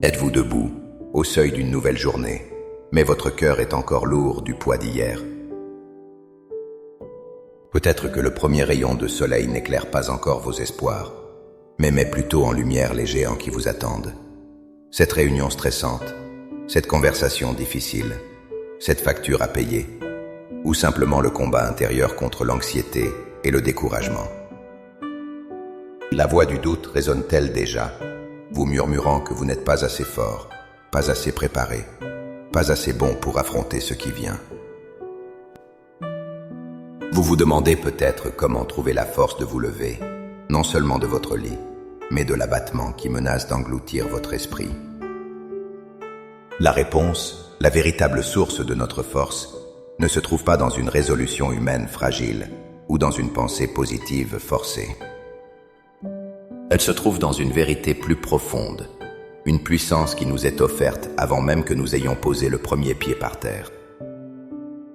Êtes-vous debout, au seuil d'une nouvelle journée, mais votre cœur est encore lourd du poids d'hier? Peut-être que le premier rayon de soleil n'éclaire pas encore vos espoirs, mais met plutôt en lumière les géants qui vous attendent. Cette réunion stressante, cette conversation difficile, cette facture à payer, ou simplement le combat intérieur contre l'anxiété et le découragement. La voix du doute résonne-t-elle déjà, vous murmurant que vous n'êtes pas assez fort, pas assez préparé, pas assez bon pour affronter ce qui vient? Vous vous demandez peut-être comment trouver la force de vous lever, non seulement de votre lit, mais de l'abattement qui menace d'engloutir votre esprit. La réponse, la véritable source de notre force, ne se trouve pas dans une résolution humaine fragile ou dans une pensée positive forcée. Elle se trouve dans une vérité plus profonde, une puissance qui nous est offerte avant même que nous ayons posé le premier pied par terre.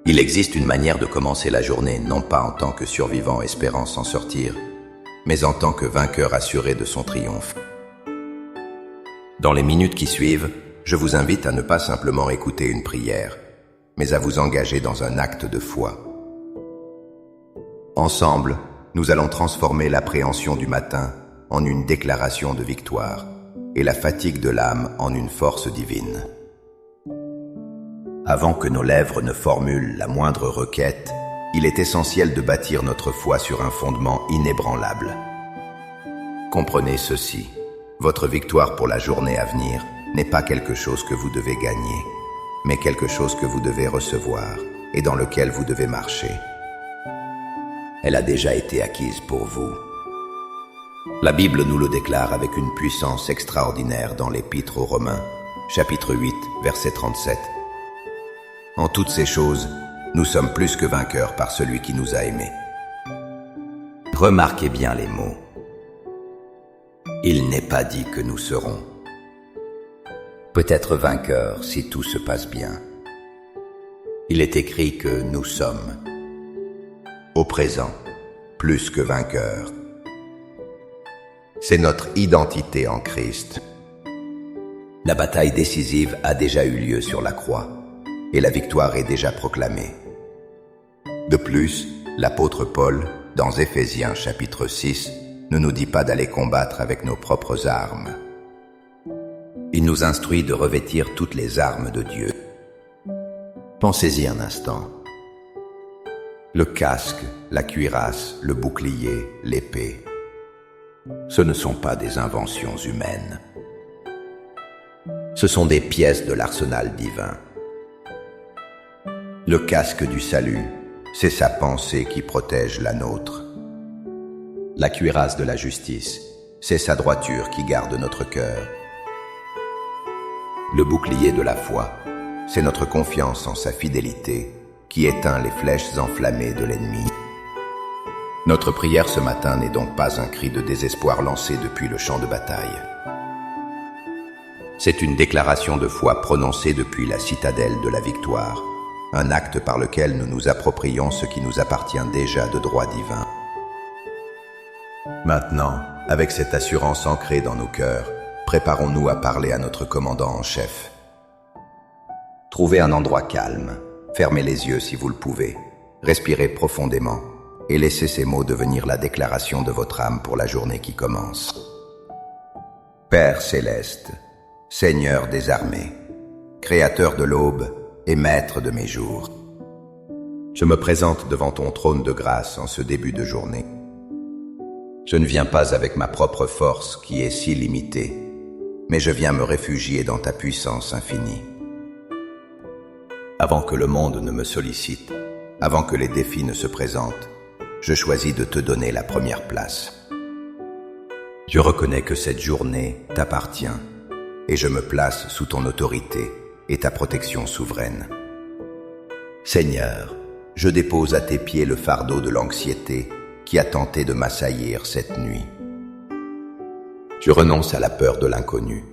Il existe une manière de commencer la journée non pas en tant que survivant espérant s'en sortir, mais en tant que vainqueur assuré de son triomphe. Dans les minutes qui suivent, je vous invite à ne pas simplement écouter une prière, mais à vous engager dans un acte de foi. Ensemble, nous allons transformer l'appréhension du matin en une déclaration de victoire et la fatigue de l'âme en une force divine. Avant que nos lèvres ne formulent la moindre requête, il est essentiel de bâtir notre foi sur un fondement inébranlable. Comprenez ceci, votre victoire pour la journée à venir n'est pas quelque chose que vous devez gagner, mais quelque chose que vous devez recevoir et dans lequel vous devez marcher. Elle a déjà été acquise pour vous. La Bible nous le déclare avec une puissance extraordinaire dans l'Épître aux Romains, chapitre 8, verset 37. En toutes ces choses, nous sommes plus que vainqueurs par celui qui nous a aimés. Remarquez bien les mots. Il n'est pas dit que nous serons. Peut-être vainqueurs si tout se passe bien. Il est écrit que nous sommes, au présent, plus que vainqueurs. C'est notre identité en Christ. La bataille décisive a déjà eu lieu sur la croix, et la victoire est déjà proclamée. De plus, l'apôtre Paul, dans Éphésiens chapitre 6, ne nous dit pas d'aller combattre avec nos propres armes. Il nous instruit de revêtir toutes les armes de Dieu. Pensez-y un instant. Le casque, la cuirasse, le bouclier, l'épée, ce ne sont pas des inventions humaines. Ce sont des pièces de l'arsenal divin. Le casque du salut, c'est sa pensée qui protège la nôtre. La cuirasse de la justice, c'est sa droiture qui garde notre cœur. Le bouclier de la foi, c'est notre confiance en sa fidélité qui éteint les flèches enflammées de l'ennemi. Notre prière ce matin n'est donc pas un cri de désespoir lancé depuis le champ de bataille. C'est une déclaration de foi prononcée depuis la citadelle de la victoire, un acte par lequel nous nous approprions ce qui nous appartient déjà de droit divin. Maintenant, avec cette assurance ancrée dans nos cœurs, préparons-nous à parler à notre commandant en chef. Trouvez un endroit calme, fermez les yeux si vous le pouvez, respirez profondément et laissez ces mots devenir la déclaration de votre âme pour la journée qui commence. Père céleste, Seigneur des armées, Créateur de l'aube et Maître de mes jours, je me présente devant ton trône de grâce en ce début de journée. Je ne viens pas avec ma propre force qui est si limitée, mais je viens me réfugier dans ta puissance infinie. Avant que le monde ne me sollicite, avant que les défis ne se présentent, je choisis de te donner la première place. Je reconnais que cette journée t'appartient et je me place sous ton autorité et ta protection souveraine. Seigneur, je dépose à tes pieds le fardeau de l'anxiété qui a tenté de m'assaillir cette nuit. Je renonce à la peur de l'inconnu,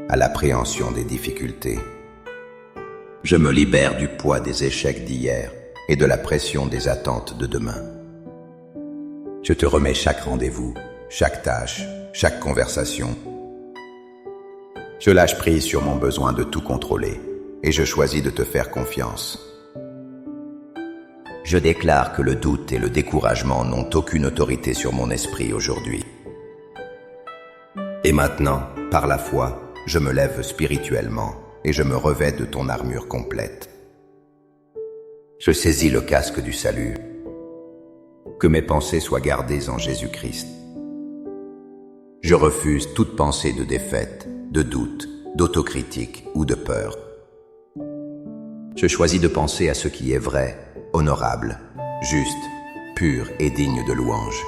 à l'appréhension des difficultés. Je me libère du poids des échecs d'hier et de la pression des attentes de demain. Je te remets chaque rendez-vous, chaque tâche, chaque conversation. Je lâche prise sur mon besoin de tout contrôler et je choisis de te faire confiance. Je déclare que le doute et le découragement n'ont aucune autorité sur mon esprit aujourd'hui. Et maintenant, par la foi, je me lève spirituellement et je me revêt de ton armure complète. Je saisis le casque du salut. Que mes pensées soient gardées en Jésus-Christ. Je refuse toute pensée de défaite, de doute, d'autocritique ou de peur. Je choisis de penser à ce qui est vrai, honorable, juste, pur et digne de louange.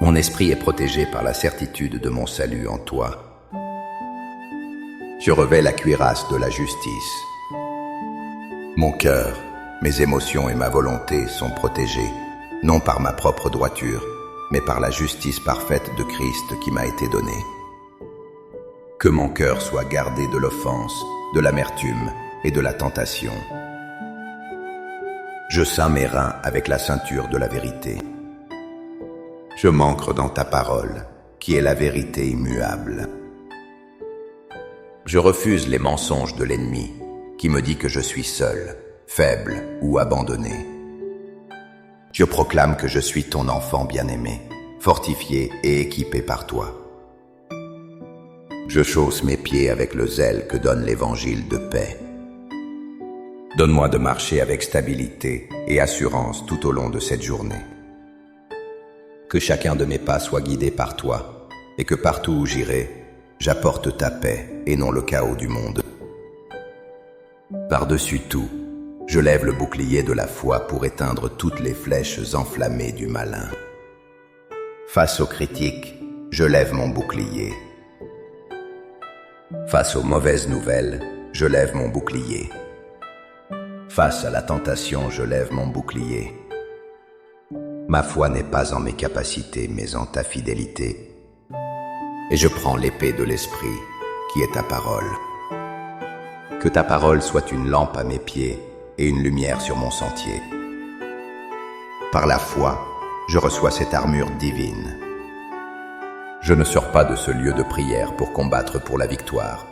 Mon esprit est protégé par la certitude de mon salut en toi. Je revêts la cuirasse de la justice. Mon cœur, mes émotions et ma volonté sont protégés, non par ma propre droiture, mais par la justice parfaite de Christ qui m'a été donnée. Que mon cœur soit gardé de l'offense, de l'amertume et de la tentation. Je ceins mes reins avec la ceinture de la vérité. Je m'ancre dans ta parole, qui est la vérité immuable. Je refuse les mensonges de l'ennemi, qui me dit que je suis seul, faible ou abandonné. Je proclame que je suis ton enfant bien-aimé, fortifié et équipé par toi. Je chausse mes pieds avec le zèle que donne l'évangile de paix. Donne-moi de marcher avec stabilité et assurance tout au long de cette journée. Que chacun de mes pas soit guidé par toi et que partout où j'irai, j'apporte ta paix et non le chaos du monde. Par-dessus tout, je lève le bouclier de la foi pour éteindre toutes les flèches enflammées du malin. Face aux critiques, je lève mon bouclier. Face aux mauvaises nouvelles, je lève mon bouclier. Face à la tentation, je lève mon bouclier. Ma foi n'est pas en mes capacités, mais en ta fidélité. Et je prends l'épée de l'Esprit, qui est ta parole. Que ta parole soit une lampe à mes pieds et une lumière sur mon sentier. Par la foi, je reçois cette armure divine. Je ne sors pas de ce lieu de prière pour combattre pour la victoire,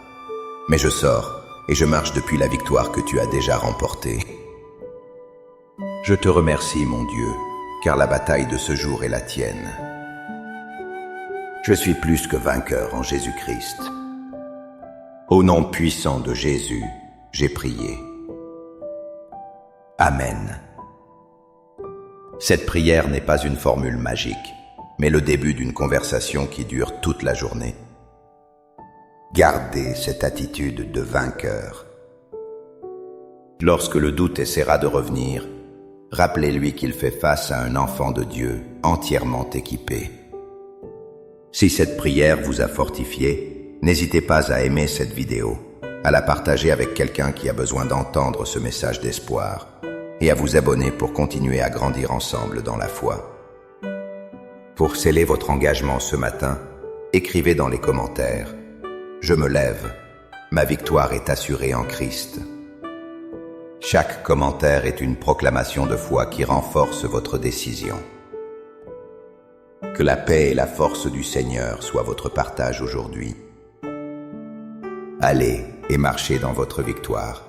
mais je sors et je marche depuis la victoire que tu as déjà remportée. Je te remercie, mon Dieu, car la bataille de ce jour est la tienne. Je suis plus que vainqueur en Jésus-Christ. Au nom puissant de Jésus, j'ai prié. Amen. Cette prière n'est pas une formule magique, mais le début d'une conversation qui dure toute la journée. Gardez cette attitude de vainqueur. Lorsque le doute essaiera de revenir, rappelez-lui qu'il fait face à un enfant de Dieu entièrement équipé. Si cette prière vous a fortifié, n'hésitez pas à aimer cette vidéo, à la partager avec quelqu'un qui a besoin d'entendre ce message d'espoir et à vous abonner pour continuer à grandir ensemble dans la foi. Pour sceller votre engagement ce matin, écrivez dans les commentaires « Je me lève, ma victoire est assurée en Christ ». Chaque commentaire est une proclamation de foi qui renforce votre décision. Que la paix et la force du Seigneur soient votre partage aujourd'hui. Allez et marchez dans votre victoire.